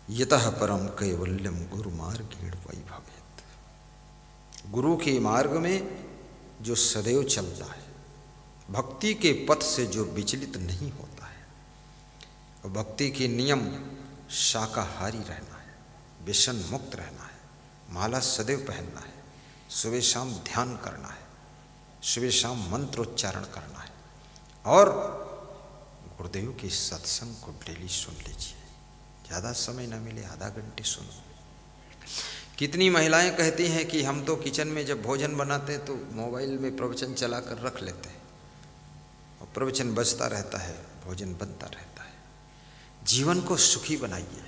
यतः परम कैवल्यम गुरु मार्गेण वैभवेत्। गुरु के मार्ग में जो सदैव चलता है, भक्ति के पथ से जो विचलित नहीं होता है, और भक्ति के नियम शाकाहारी रहना है, व्यसन मुक्त रहना है, माला सदैव पहनना है, सुबह शाम ध्यान करना है, सुबह शाम मंत्रोच्चारण करना है, और गुरुदेव के सत्संग को डेली सुन लीजिए। ज़्यादा समय ना मिले, आधा घंटे सुनो। कितनी महिलाएं कहती हैं कि हम तो किचन में जब भोजन बनाते हैं तो मोबाइल में प्रवचन चला कर रख लेते हैं, और प्रवचन बजता रहता है, भोजन बनता रहता है। जीवन को सुखी बनाइए।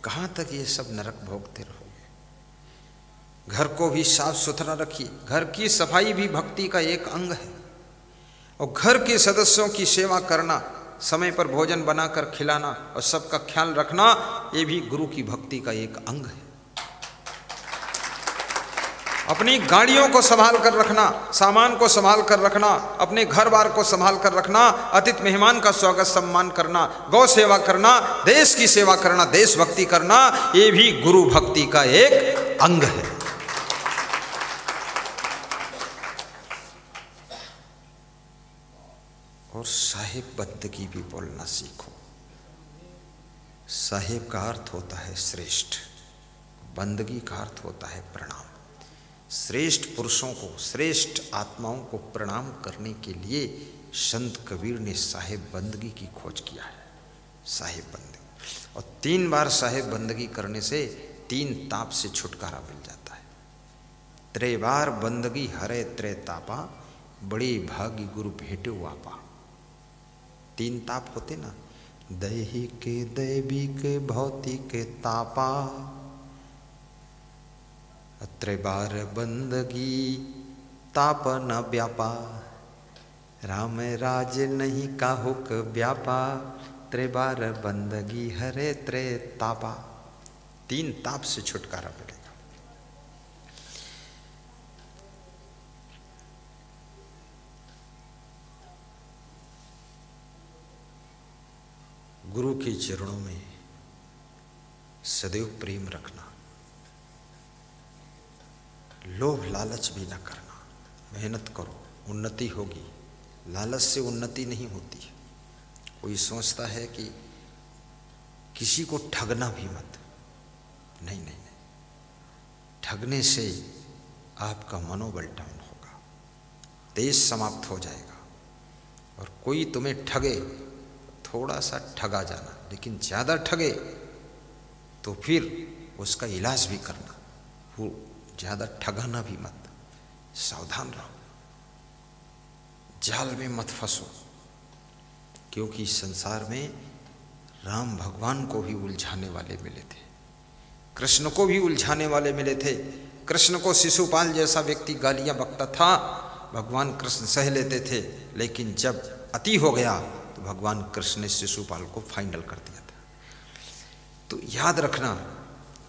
कहाँ तक ये सब नरक भोगते रहोगे? घर को भी साफ सुथरा रखिए। घर की सफाई भी भक्ति का एक अंग है, और घर के सदस्यों की सेवा करना, समय पर भोजन बनाकर खिलाना और सबका ख्याल रखना, ये भी गुरु की भक्ति का एक अंग है। अपनी गाड़ियों को संभाल कर रखना, सामान को संभाल कर रखना, अपने घर बार को संभाल कर रखना, अतिथि मेहमान का स्वागत सम्मान करना, गौ सेवा करना, देश की सेवा करना, देशभक्ति करना, ये भी गुरु भक्ति का एक अंग है। और साहेब बंदगी भी बोलना सीखो। साहेब का अर्थ होता है श्रेष्ठ, बंदगी का अर्थ होता है प्रणाम। श्रेष्ठ पुरुषों को, श्रेष्ठ आत्माओं को प्रणाम करने के लिए संत कबीर ने साहेब बंदगी की खोज किया है। साहेब बंदगी, और 3 बार साहेब बंदगी करने से 3 ताप से छुटकारा मिल जाता है। 3 बार बंदगी हरे 3 तापा, बड़ी भागी गुरु भेटे वापा। 3 ताप होते ना, दैहिक दैविक भौतिक तापा, 3 बार बंदगी ताप न व्यापा, राम राज नहीं काहुक व्यापा, 3 बार बंदगी हरे 3 तापा। 3 ताप से छुटकारा मिलेगा। गुरु के चरणों में सदैव प्रेम रखना, लोभ लालच भी न करना। मेहनत करो, उन्नति होगी। लालच से उन्नति नहीं होती है। कोई सोचता है कि किसी को ठगना भी मत। नहीं नहीं नहीं, ठगने से आपका मनोबल डाउन होगा, देश समाप्त हो जाएगा। और कोई तुम्हें ठगे, थोड़ा सा ठगा जाना, लेकिन ज़्यादा ठगे तो फिर उसका इलाज भी करना। वो ज़्यादा ठगाना भी मत, सावधान रहो, जाल में मत फंसो। क्योंकि संसार में राम भगवान को भी उलझाने वाले मिले थे, कृष्ण को भी उलझाने वाले मिले थे। कृष्ण को शिशुपाल जैसा व्यक्ति गालियां बकता था, भगवान कृष्ण सह लेते थे, लेकिन जब अति हो गया तो भगवान कृष्ण ने शिशुपाल को फाइनल कर दिया था। तो याद रखना,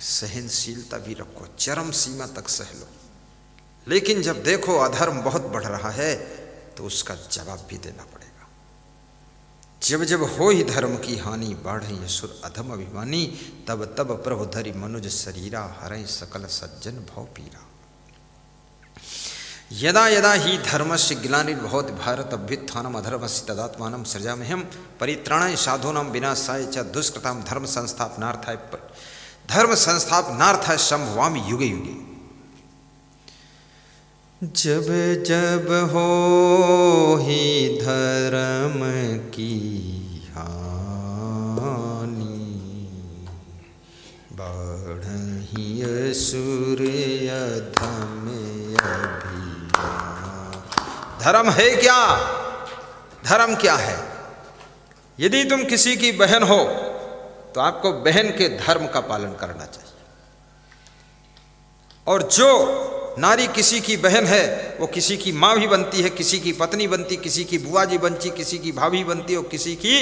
सहनशीलता भी रखो, चरम सीमा तक सह लो, लेकिन जब देखो अधर्म बहुत बढ़ रहा है तो उसका जवाब भी देना पड़ेगा। जब जब हो ही धर्म की हानि, बाढ़ असुर अधम अभिमानी, तब तब प्रभु धरि मनुज शरीरा, हरै सकल सज्जन भव पीरा। यदा यदा ही धर्मस्य ग्लानिर्भवति भारत अभ्युत्थानम् अधर्मस्य तदात्मानं सृजाम्यहं परित्राणाय साधूनां विनाशाय च दुष्कृतां धर्म संस्थापनार्थाय संभवामि युगे युगे। जब जब हो ही धर्म की हानि, बढ़हि असुर अधम अभिमान। धर्म है क्या? धर्म क्या है? यदि तुम किसी की बहन हो तो आपको बहन के धर्म का पालन करना चाहिए। और जो नारी किसी की बहन है वो किसी की माँ भी बनती है, किसी की पत्नी बनती, किसी की बुआ जी बनती, किसी की भाभी बनती और किसी की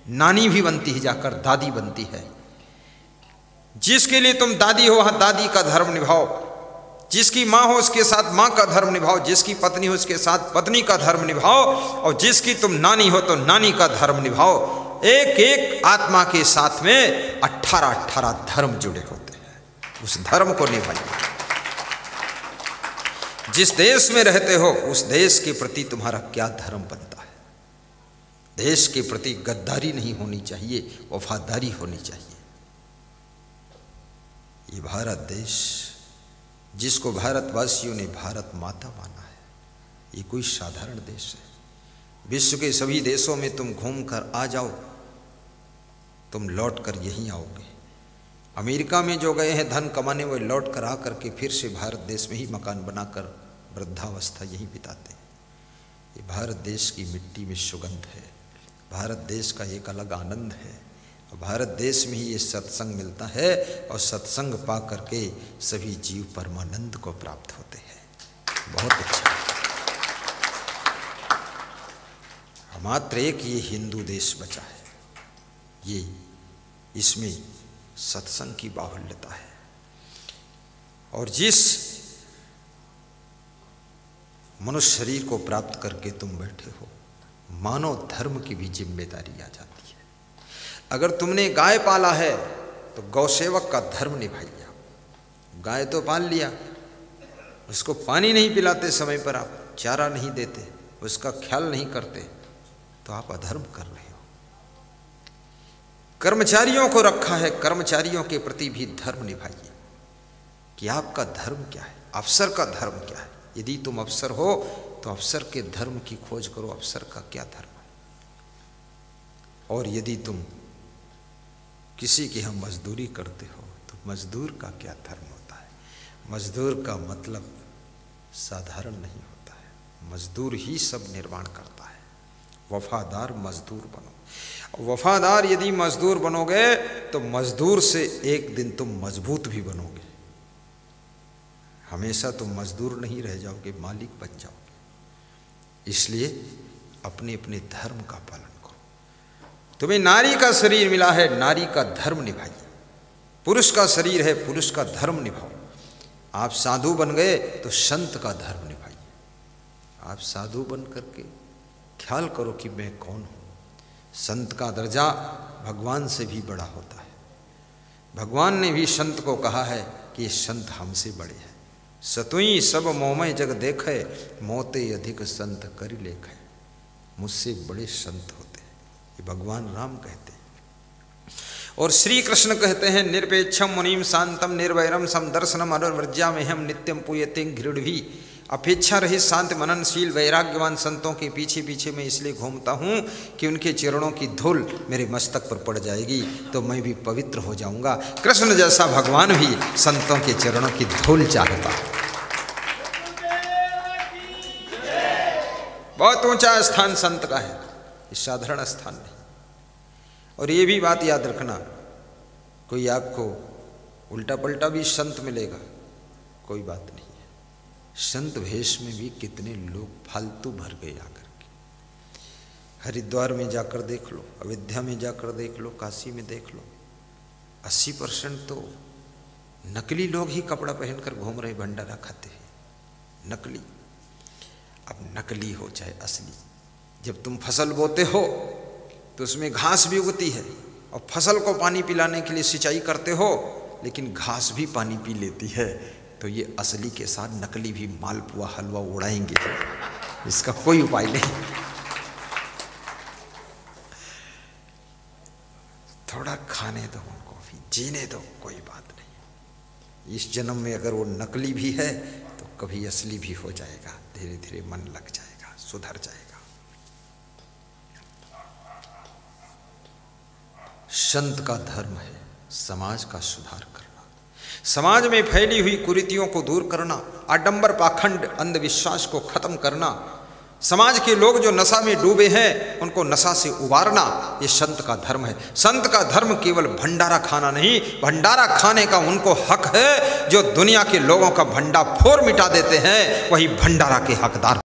नानी भी बनती है, जाकर दादी बनती है। जिसके लिए तुम दादी हो वहां दादी का धर्म निभाओ, जिसकी माँ हो उसके साथ माँ का धर्म निभाओ, जिसकी पत्नी हो उसके साथ पत्नी का धर्म निभाओ, और जिसकी तुम नानी हो तो नानी का धर्म निभाओ। एक एक आत्मा के साथ में 18 धर्म जुड़े होते हैं। उस धर्म को निभाइए। जिस देश में रहते हो उस देश के प्रति तुम्हारा क्या धर्म बनता है। देश के प्रति गद्दारी नहीं होनी चाहिए, वफादारी होनी चाहिए। ये भारत देश, जिसको भारतवासियों ने भारत माता माना है, ये कोई साधारण देश है। विश्व के सभी देशों में तुम घूम कर आ जाओ, तुम लौट कर यहीं आओगे। अमेरिका में जो गए हैं धन कमाने, वो लौट कर आ करके फिर से भारत देश में ही मकान बनाकर वृद्धावस्था यहीं बिताते हैं। ये भारत देश की मिट्टी में सुगंध है, भारत देश का एक अलग आनंद है। और भारत देश में ही ये सत्संग मिलता है और सत्संग पा करके सभी जीव परमानंद को प्राप्त होते हैं। बहुत अच्छा। मात्र एक ये हिंदू देश बचा है, ये इसमें सत्संग की बाहुल्यता है। और जिस मनुष्य शरीर को प्राप्त करके तुम बैठे हो, मानव धर्म की भी जिम्मेदारी आ जाती है। अगर तुमने गाय पाला है तो गौसेवक का धर्म निभाइए। गाय तो पाल लिया, उसको पानी नहीं पिलाते समय पर, आप चारा नहीं देते, उसका ख्याल नहीं करते, तो आप अधर्म कर रहे हो। कर्मचारियों को रखा है, कर्मचारियों के प्रति भी धर्म निभाइए कि आपका धर्म क्या है, अफसर का धर्म क्या है। यदि तुम अफसर हो तो अफसर के धर्म की खोज करो, अफसर का क्या धर्म है। और यदि तुम किसी की हम मजदूरी करते हो तो मजदूर का क्या धर्म होता है। मजदूर का मतलब साधारण नहीं होता है, मजदूर ही सब निर्माण करता है। वफादार मजदूर बनो। वफादार यदि मजदूर बनोगे तो मजदूर से एक दिन तुम मजबूत भी बनोगे। हमेशा तुम मजदूर नहीं रह जाओगे, मालिक बन जाओगे। इसलिए अपने अपने धर्म का पालन करो। तुम्हें नारी का शरीर मिला है, नारी का धर्म निभाइए। पुरुष का शरीर है, पुरुष का धर्म निभाओ। आप साधु बन गए तो संत का धर्म निभाइए। आप साधु बन करके ख्याल करो कि मैं कौन हूँ। संत का दर्जा भगवान से भी बड़ा होता है। भगवान ने भी संत को कहा है कि ये संत हमसे बड़े हैं। सतुई सब मोमय जग देखे, मोते अधिक संत करि लेखे। मुझसे बड़े संत होते हैं, ये भगवान राम कहते हैं। और श्री कृष्ण कहते हैं, निरपेक्षम मुनिम शांतम निर्वैरम समदर्शनम अनुवर्ज्याम्यहम् नित्यम पूयते घृण्वी। अपेक्षा रहित शांत मननशील वैराग्यवान संतों के पीछे पीछे मैं इसलिए घूमता हूँ कि उनके चरणों की धूल मेरे मस्तक पर पड़ जाएगी तो मैं भी पवित्र हो जाऊंगा। कृष्ण जैसा भगवान भी संतों के चरणों की धूल चाहता है। बहुत ऊंचा स्थान संत का है, ये साधारण स्थान नहीं। और ये भी बात याद रखना, कोई आपको उल्टा पलटा भी संत मिलेगा, कोई बात नहीं है। संत वेश में भी कितने लोग फालतू भर गए आकर के। हरिद्वार में जाकर देख लो, अयोध्या में जाकर देख लो, काशी में देख लो, 80% तो नकली लोग ही कपड़ा पहनकर घूम रहे, भंडारा खाते हैं। नकली, अब नकली हो चाहे असली, जब तुम फसल बोते हो तो उसमें घास भी उगती है और फसल को पानी पिलाने के लिए सिंचाई करते हो, लेकिन घास भी पानी पी लेती है। तो ये असली के साथ नकली भी मालपुआ हलवा उड़ाएंगे, इसका कोई उपाय नहीं। थोड़ा खाने दो उनको भी, जीने दो, कोई बात नहीं। इस जन्म में अगर वो नकली भी है तो कभी असली भी हो जाएगा। धीरे धीरे मन लग जाएगा, सुधर जाएगा। संत का धर्म है समाज का सुधार करना, समाज में फैली हुई कुरीतियों को दूर करना, आडंबर पाखंड अंधविश्वास को खत्म करना, समाज के लोग जो नशा में डूबे हैं उनको नशा से उबारना, ये संत का धर्म है। संत का धर्म केवल भंडारा खाना नहीं, भंडारा खाने का उनको हक है। जो दुनिया के लोगों का भंडाफोर मिटा देते हैं वही भंडारा के हकदार